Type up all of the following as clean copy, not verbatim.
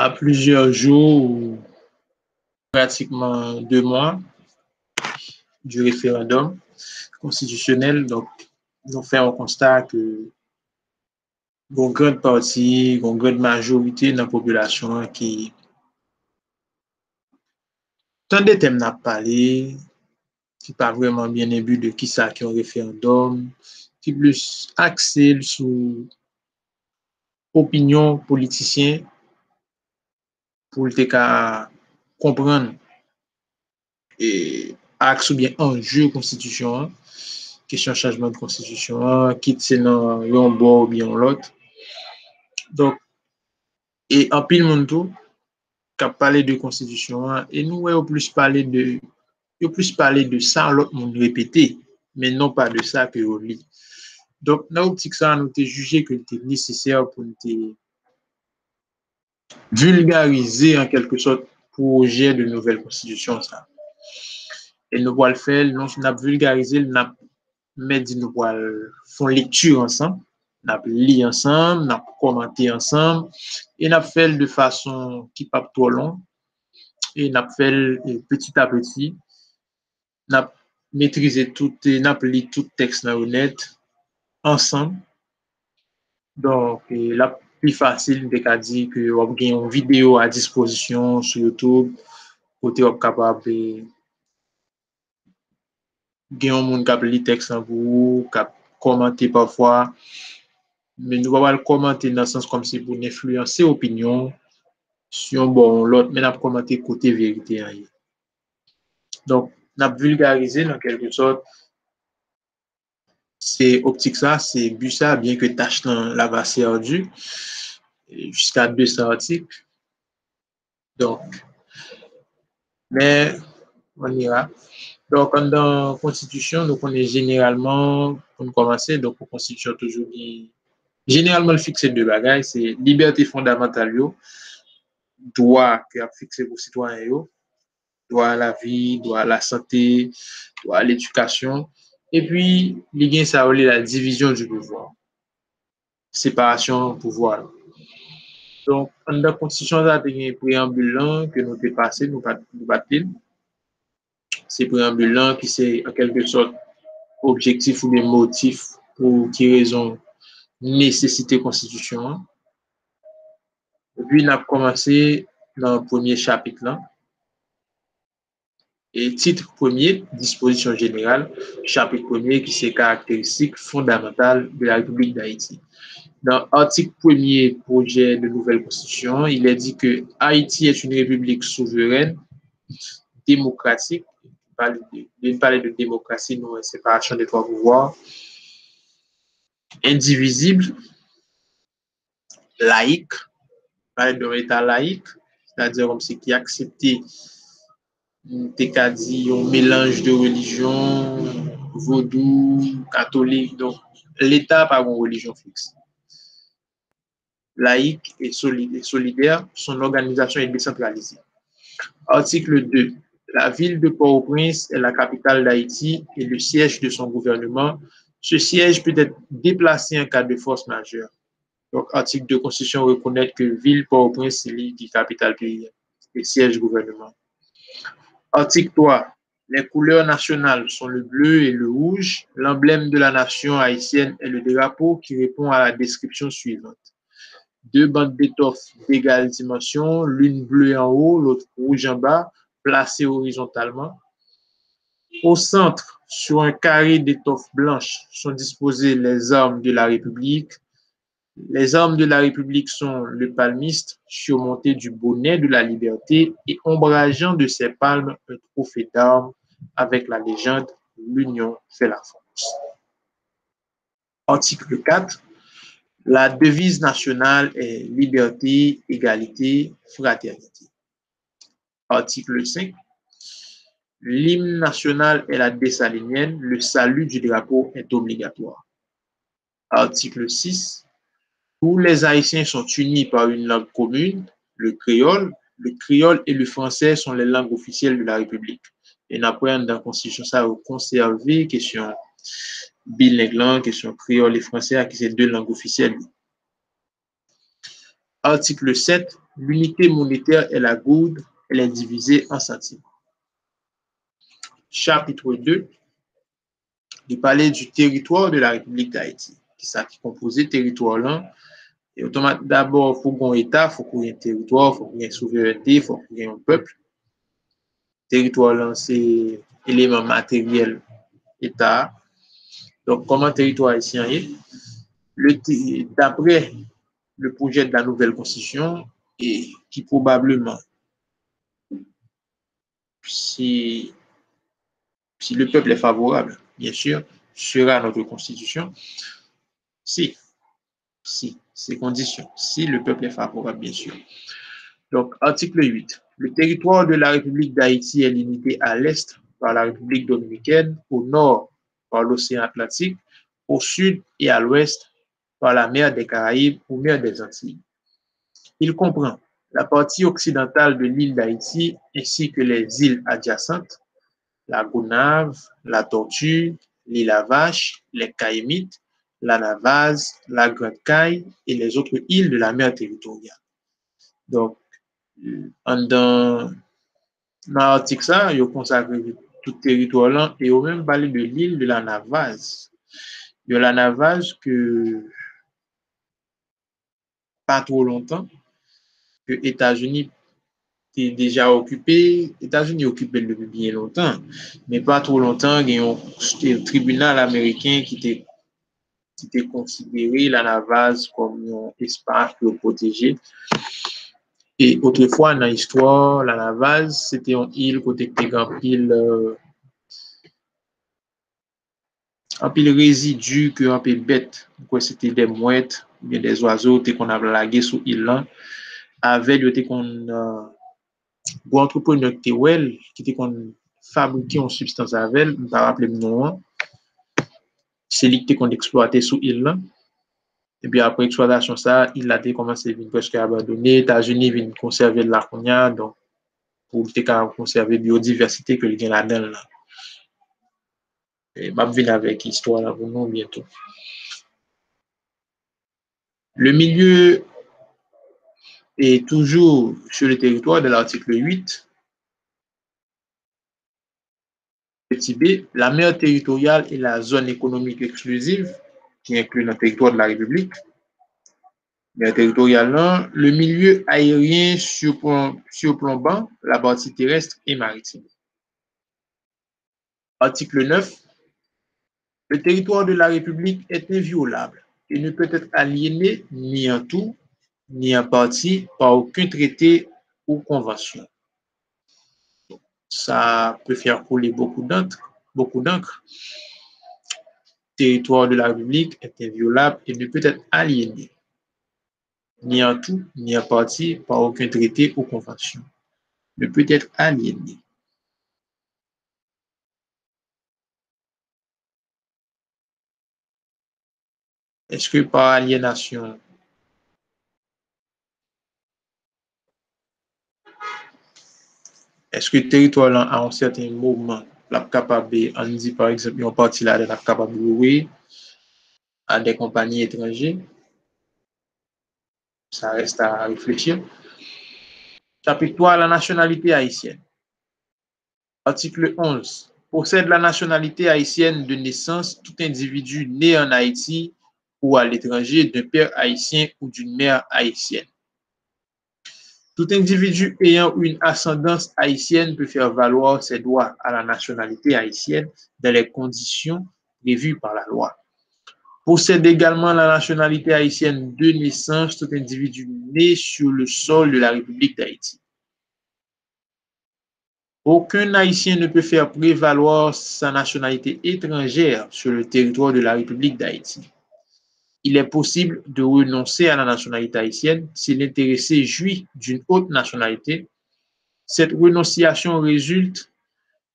à plusieurs jours ou pratiquement 2 mois du référendum constitutionnel. Donc, nous faisons un constat que une grande partie, une grande majorité de la population qui tant de thèmes n'a parlé, qui pas vraiment bien imbu de qui ça qui est un référendum, qui plus axé sur opinion politicien pour le cas comprendre et axe ou bien enjeu constitution, question changement de constitution, quitte c'est dans un bord ou bien l'autre. Donc, et en pile monde tout, qui a parlé de constitution, et nous, on plus parler de ça, l'autre monde répété, mais non pas de ça que on lit. Donc, dans l'optique ça, nous avons jugé que c'était nécessaire pour nous vulgariser en quelque sorte projet de nouvelle constitution. Ça. Et nous allons le faire, nous avons vulgarisé, nous avons mis, nous allons faire lecture ensemble, nous allons lire ensemble, nous allons commenter ensemble, et nous allons faire de façon qui n'est pas trop longue, et nous allons faire petit à petit, nous allons maîtriser tout, nous allons lire tout texte net ensemble. Donc, la plus facile, de dire que vous avez une vidéo à disposition sur YouTube, côté vous capable de gagner un monde qui lit texte en vous, qui commenter parfois, mais nous allons le commenter dans le sens comme si pour influencer l'opinion sur bon l'autre, mais nous allons commenter côté vérité. Donc, nous allons vulgariser dans quelque sorte. C'est optique ça, c'est but ça, bien que tâche dans la base ardue, jusqu'à 200 articles. Donc, mais on ira. Donc, dans la Constitution, donc on est généralement, pour commencer, donc la Constitution toujours généralement le fixé de bagages, c'est liberté fondamentale, droit qui a fixé pour citoyens, droit à la vie, droit à la santé, droit à l'éducation, et puis il y a ça la division du pouvoir, séparation du pouvoir. Donc, dans la Constitution, il y a un préambule que nous dépassons, nous battons. C'est préambule qui c'est en quelque sorte objectif ou des motifs pour qui raison nécessité constitution. Et puis, on a commencé dans le premier chapitre là. Et titre premier, disposition générale, chapitre premier qui c'est caractéristiques fondamentales de la République d'Haïti. Dans l'article premier projet de nouvelle constitution, il est dit que Haïti est une république souveraine, démocratique. Il parle de démocratie, non, séparation des trois pouvoirs, indivisible, laïque, parle d'un État laïque, c'est-à-dire comme c'est qui accepté un mélange de religions, vaudou, catholique, donc l'État n'a pas une religion fixe. Laïque et solidaire, son organisation est décentralisée. Article 2. La ville de Port-au-Prince est la capitale d'Haïti et le siège de son gouvernement. Ce siège peut être déplacé en cas de force majeure. Donc, article 2 Constitution reconnaît que ville Port-au-Prince est la capitale pays et siège du gouvernement. Article 3. Les couleurs nationales sont le bleu et le rouge. L'emblème de la nation haïtienne est le drapeau qui répond à la description suivante. 2 bandes d'étoffe d'égale dimension, l'une bleue en haut, l'autre rouge en bas, placées horizontalement. Au centre, sur un carré d'étoffe blanche, sont disposées les armes de la République. Les armes de la République sont le palmiste, surmonté du bonnet de la liberté et ombrageant de ses palmes un trophée d'armes avec la légende « L'union fait la force ». Article 4. La devise nationale est liberté, égalité, fraternité. Article 5. L'hymne national est la dessalinienne, le salut du drapeau est obligatoire. Article 6. Tous les Haïtiens sont unis par une langue commune, le créole. Le créole et le français sont les langues officielles de la République. Et après, dans la Constitution, ça a conservé question bilingue, question créole et français, qui sont 2 langues officielles. Article 7. L'unité monétaire est la goude, elle est divisée en centimes. Chapitre 2, il parlait du territoire de la République d'Haïti. C'est ça qui composait le territoire là. Et automatiquement, d'abord, il faut qu'on ait un État, il faut qu'on ait un territoire, il faut qu'on ait une souveraineté, il faut qu'on ait un peuple. Territoire là, c'est élément matériel, État. Donc, comment territoire haïtien est? D'après le projet de la nouvelle constitution, et qui probablement, si le peuple est favorable, bien sûr, sera notre constitution. Si ces conditions, si le peuple est favorable, bien sûr. Donc, article 8. Le territoire de la République d'Haïti est limité à l'est par la République dominicaine, au nord par l'océan Atlantique, au sud et à l'ouest par la mer des Caraïbes ou mer des Antilles. Il comprend la partie occidentale de l'île d'Haïti ainsi que les îles adjacentes, la Gonave, la Tortue, l'île à Vache, les Caïmites, la Navase, la Grande Caille et les autres îles de la mer territoriale. Donc, dans l'article ça, il consacre tout territoire là et au même parler de l'île de la Navase. De la Navase que pas trop longtemps, que les États-Unis étaient déjà occupés, les États-Unis occupés depuis bien longtemps, mais pas trop longtemps, il y a un tribunal américain qui était considéré la Navase comme un espace protégé. Et autrefois, dans l'histoire, la Navase, c'était une île côté qui était en pile résidus, que en pile bêtes, quoi c'était des mouettes, bien des oiseaux qu'on a lagué sous île là, avec le qu'on pour entrepreneur qui était qu'on fabriquait une substance avec, je ne me rappelle le nom, c'est lui qui qu'on exploité sous île là. Et puis après exploitation ça, il a été commencé à presque abandonné. Les États-Unis viennent conserver de l'arconia, donc pour conserver la biodiversité que les gens là-dedans là. Et je vais venir avec l'histoire là pour nous bientôt. Le milieu est toujours sur le territoire de l'article 8. Petit b, la mer territoriale et la zone économique exclusive, qui inclut le territoire de la République. Mer territoriale, là, le milieu aérien surplombant la partie terrestre et maritime. Article 9. Le territoire de la République est inviolable et ne peut être aliéné ni en tout, ni en partie par aucun traité ou convention. Ça peut faire couler beaucoup d'encre. Le territoire de la République est inviolable et ne peut être aliéné, ni en tout, ni en partie, par aucun traité ou convention. Ne peut être aliéné. Est-ce que par aliénation, est-ce que le territoire là, à un certain moment, la capable, on dit par exemple, une partie là, la capable de louer à des compagnies étrangères? Ça reste à réfléchir. Chapitre 3, la nationalité haïtienne. Article 11. Possède la nationalité haïtienne de naissance tout individu né en Haïti ou à l'étranger d'un père haïtien ou d'une mère haïtienne. Tout individu ayant une ascendance haïtienne peut faire valoir ses droits à la nationalité haïtienne dans les conditions prévues par la loi. Possède également la nationalité haïtienne de naissance tout individu né sur le sol de la République d'Haïti. Aucun Haïtien ne peut faire prévaloir sa nationalité étrangère sur le territoire de la République d'Haïti. Il est possible de renoncer à la nationalité haïtienne si l'intéressé jouit d'une autre nationalité. Cette renonciation résulte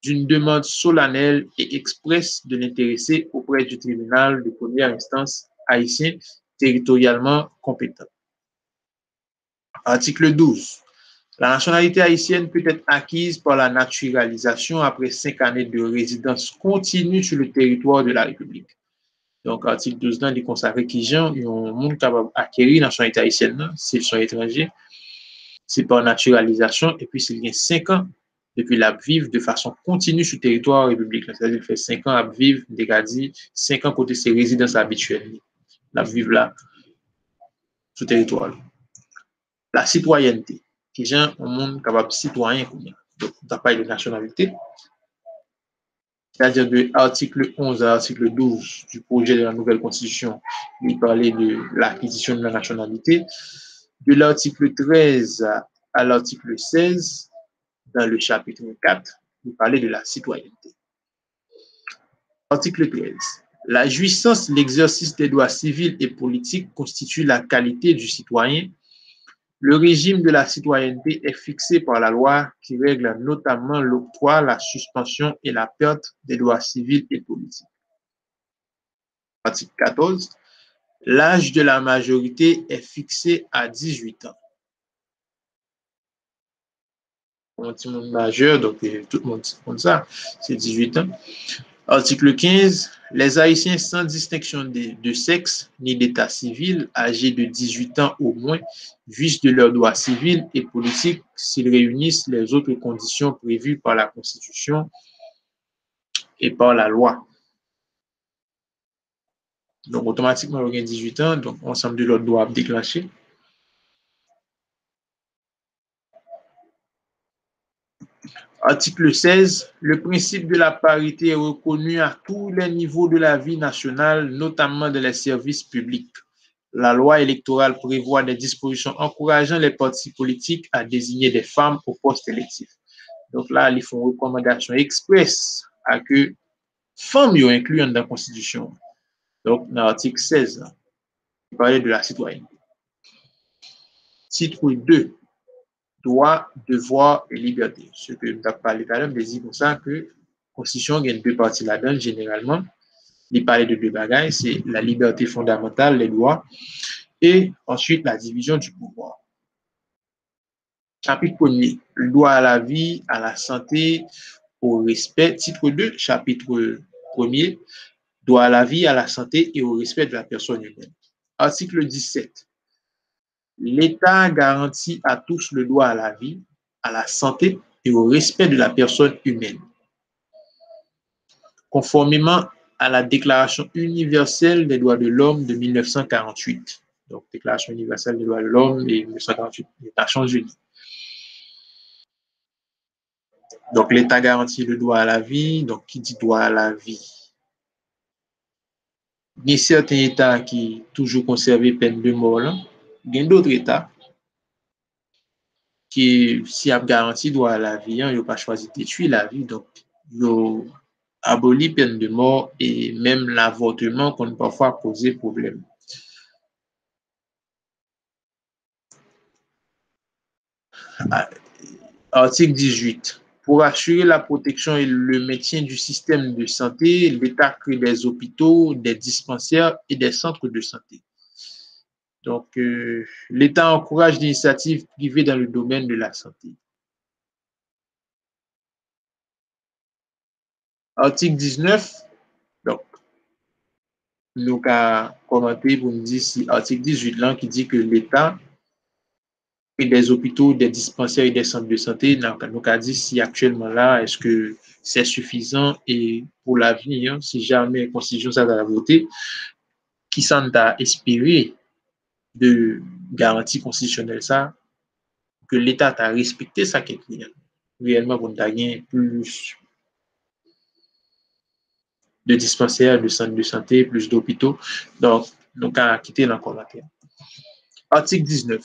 d'une demande solennelle et expresse de l'intéressé auprès du tribunal de première instance haïtien territorialement compétent. Article 12. La nationalité haïtienne peut être acquise par la naturalisation après 5 années de résidence continue sur le territoire de la République. Donc, article 12, il consacre qui gens, ils ont monde capable d'acquérir la nationalité haïtienne, s'ils sont étrangers, c'est par naturalisation, et puis s'il y a 5 ans depuis la vivre de façon continue sur le territoire républicain. C'est-à-dire qu'il fait 5 ans à vivre, dit 5 ans côté ses résidences habituelles. La vivre là, sur le territoire. La citoyenneté, qui est un monde capable citoyen. Donc, on parle de nationalité. C'est-à-dire de l'article 11 à l'article 12 du projet de la nouvelle constitution, il parlait de l'acquisition de la nationalité. De l'article 13 à l'article 16, dans le chapitre 4, il parlait de la citoyenneté. Article 13. La jouissance, l'exercice des droits civils et politiques constitue la qualité du citoyen. Le régime de la citoyenneté est fixé par la loi qui règle notamment l'octroi, la suspension et la perte des droits civils et politiques. Article 14. L'âge de la majorité est fixé à 18 ans. On dit majeur, donc tout le monde comme ça, c'est 18 ans. Article 15. Les Haïtiens sans distinction de sexe ni d'état civil, âgés de 18 ans au moins, jouissent de leurs droits civils et politiques s'ils réunissent les autres conditions prévues par la Constitution et par la loi. Donc, automatiquement, on a 18 ans, donc ensemble de leurs droits déclenchés. Article 16. Le principe de la parité est reconnu à tous les niveaux de la vie nationale, notamment dans les services publics. La loi électorale prévoit des dispositions encourageant les partis politiques à désigner des femmes au poste électif. Donc là, ils font recommandation express à que femmes soient incluses dans la Constitution. Donc, dans l'article 16, il parlait de la citoyenneté. Titre 2. Droit, devoir et liberté. Ce que nous avons parlé tout à l'heure, dit pour ça que la Constitution gagne deux parties là-dedans, généralement. Il parlait de deux bagages, c'est la liberté fondamentale, les droits, et ensuite la division du pouvoir. Chapitre 1er, le droit à la vie, à la santé, au respect. Titre 2, chapitre 1er, droit à la vie, à la santé et au respect de la personne humaine. Article 17. L'État garantit à tous le droit à la vie, à la santé et au respect de la personne humaine. Conformément à la Déclaration universelle des droits de l'homme de 1948. Donc, Déclaration universelle des droits de l'homme de 1948 des Nations unies. Donc, l'État garantit le droit à la vie. Donc, qui dit droit à la vie? Il y a certains États qui toujours conservé peine de mort. Il y a d'autres États qui, si a garanti droit à la vie, ils n'ont pas choisi de tuer la vie. Donc, ils ont aboli peine de mort et même l'avortement qu'on parfois posé problème. Article 18. Pour assurer la protection et le maintien du système de santé, l'État crée des hôpitaux, des dispensaires et des centres de santé. Donc, l'État encourage l'initiative privée dans le domaine de la santé. Article 19. Donc, nous avons commenté pour nous dire si article 18 là qui dit que l'État et des hôpitaux, des dispensaires et des centres de santé, nous avons dit si actuellement là, est-ce que c'est suffisant et pour l'avenir, si jamais la Constitution ça va voter, qui s'en a espéré de garantie constitutionnelle ça, que l'État a respecté ça qui est réellement pour nous gagner plus de dispensaires, de centres de santé, plus d'hôpitaux. Donc, nous avons quitté dans le commentaire. Article 19.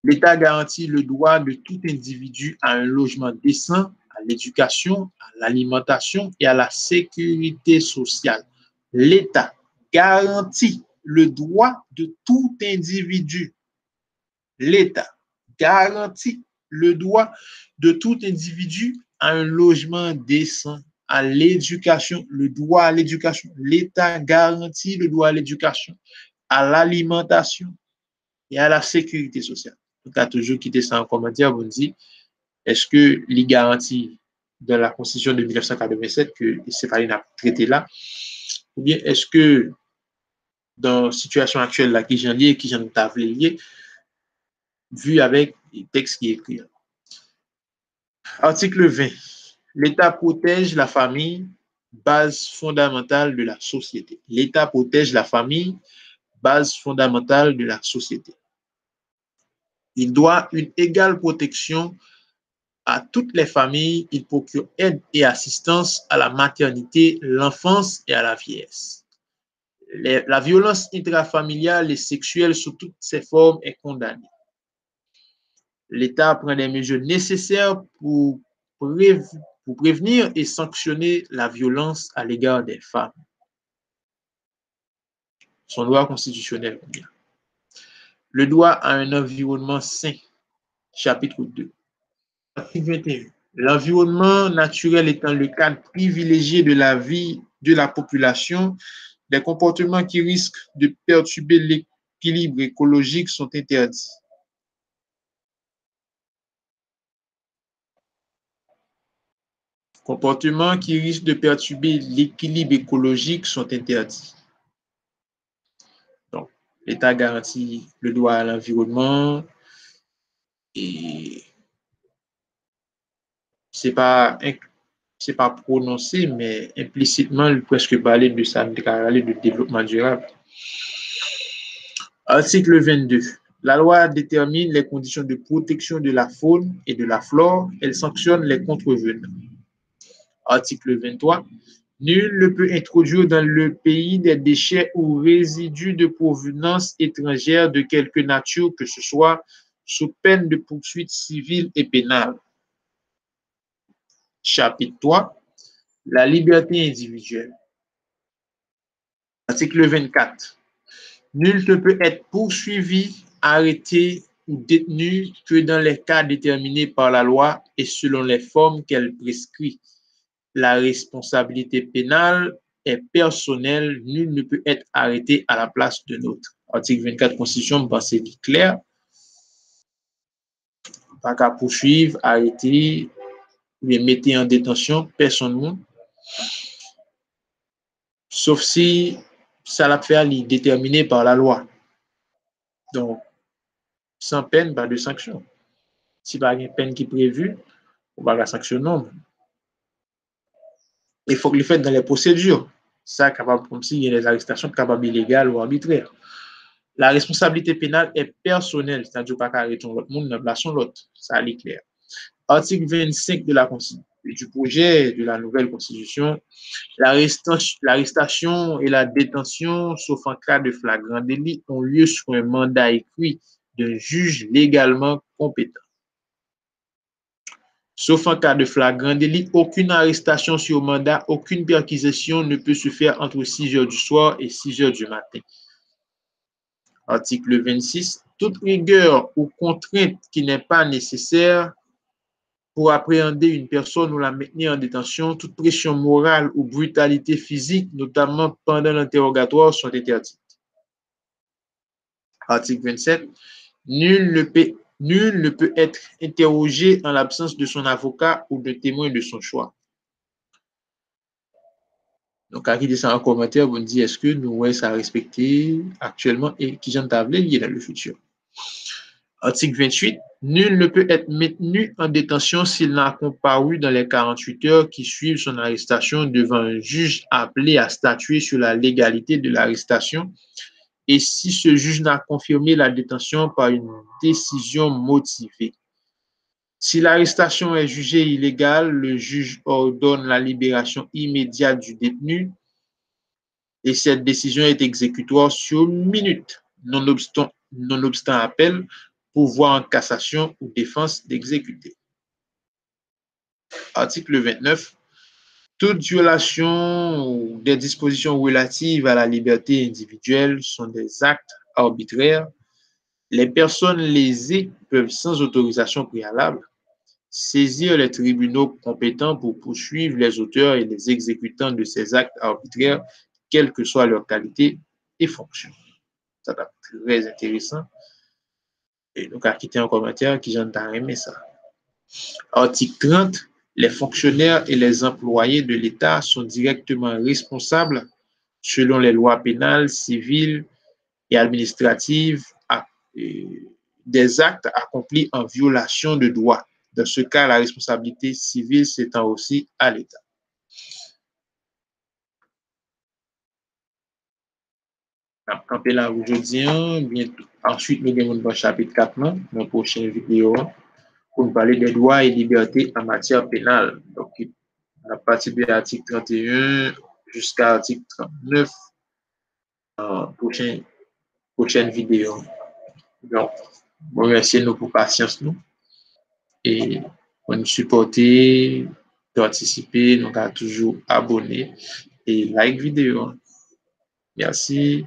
L'État garantit le droit de tout individu à un logement décent, à l'éducation, à l'alimentation et à la sécurité sociale. L'État garantit le droit de tout individu. L'État garantit le droit de tout individu à un logement décent, à l'éducation, le droit à l'éducation. L'État garantit le droit à l'éducation, à l'alimentation et à la sécurité sociale. Donc, a toujours quitté ça en commentaire, vous dit, est-ce que les garanties de la Constitution de 1987 que Stéphanie a traité là, ou bien est-ce que dans la situation actuelle là, qui j'en lié, qui j'en lié, vu avec les textes qui est écrit. Article 20. L'État protège la famille, base fondamentale de la société. L'État protège la famille, base fondamentale de la société. Il doit une égale protection à toutes les familles. Il procure aide et assistance à la maternité, l'enfance et à la vieillesse. La violence intrafamiliale et sexuelle sous toutes ses formes est condamnée. L'État prend des mesures nécessaires pour prévenir et sanctionner la violence à l'égard des femmes. Son droit constitutionnel. Le droit à un environnement sain, chapitre 2. Article 21. L'environnement naturel étant le cadre privilégié de la vie de la population, des comportements qui risquent de perturber l'équilibre écologique sont interdits. Comportements qui risquent de perturber l'équilibre écologique sont interdits. Donc, l'État garantit le droit à l'environnement et c'est pas prononcé, mais implicitement, il presque parler de ça, de développement durable. Article 22. La loi détermine les conditions de protection de la faune et de la flore. Elle sanctionne les contrevenants. Article 23. Nul ne peut introduire dans le pays des déchets ou résidus de provenance étrangère de quelque nature que ce soit, sous peine de poursuites civiles et pénales. Chapitre 3. La liberté individuelle. Article 24. Nul ne peut être poursuivi, arrêté ou détenu que dans les cas déterminés par la loi et selon les formes qu'elle prescrit. La responsabilité pénale est personnelle. Nul ne peut être arrêté à la place d'un autre. Article 24 Constitution, c'est clair. Pas qu'à poursuivre, arrêter, ou bien mettre en détention personne, sauf si ça l'a fait déterminé par la loi. Donc, sans peine, pas de sanction. Si pas une peine qui est prévue, on va la sanctionner. Il faut que le fait dans les procédures. Ça, capable, comme s'il y a des arrestations capables illégales ou arbitraires. La responsabilité pénale est personnelle, c'est-à-dire pas qu'arrêter l'autre monde, ne place l'autre. Ça, c'est clair. Article 25 de la Constitution, du projet de la nouvelle Constitution, l'arrestation et la détention, sauf en cas de flagrant délit, ont lieu sur un mandat écrit d'un juge légalement compétent. Sauf en cas de flagrant délit, aucune arrestation sur mandat, aucune perquisition ne peut se faire entre 6 heures du soir et 6 heures du matin. Article 26. Toute rigueur ou contrainte qui n'est pas nécessaire pour appréhender une personne ou la maintenir en détention, toute pression morale ou brutalité physique, notamment pendant l'interrogatoire, sont interdites. Article 27. Nul ne peut être interrogé en l'absence de son avocat ou de témoin de son choix. Donc, à qui descend en commentaire, vous me dites, est-ce que nous ça respecté actuellement et qui j'en tablé lié dans le futur. Article 28. Nul ne peut être maintenu en détention s'il n'a comparu dans les 48 heures qui suivent son arrestation devant un juge appelé à statuer sur la légalité de l'arrestation et si ce juge n'a confirmé la détention par une décision motivée. Si l'arrestation est jugée illégale, le juge ordonne la libération immédiate du détenu et cette décision est exécutoire sur minute, nonobstant appel, pouvoir en cassation ou défense d'exécuter. Article 29. Toute violation des dispositions relatives à la liberté individuelle sont des actes arbitraires. Les personnes lésées peuvent, sans autorisation préalable, saisir les tribunaux compétents pour poursuivre les auteurs et les exécutants de ces actes arbitraires, quelle que soit leur qualité et fonction. Ça va être très intéressant. Et donc, à quitter un commentaire qui j'entends aimer ça. Article 30. Les fonctionnaires et les employés de l'État sont directement responsables, selon les lois pénales, civiles et administratives, des actes accomplis en violation de droit. Dans ce cas, la responsabilité civile s'étend aussi à l'État. Campé là aujourd'hui, bientôt. Ensuite, nous allons dans le chapitre 4, dans la prochaine vidéo, pour nous parler des droits et libertés en matière pénale. Donc, à partir de l'article 31 jusqu'à l'article 39, prochaine vidéo. Donc, remercier nous pour patience nous et pour nous supporter, participer, nous toujours abonner et like vidéo. Merci.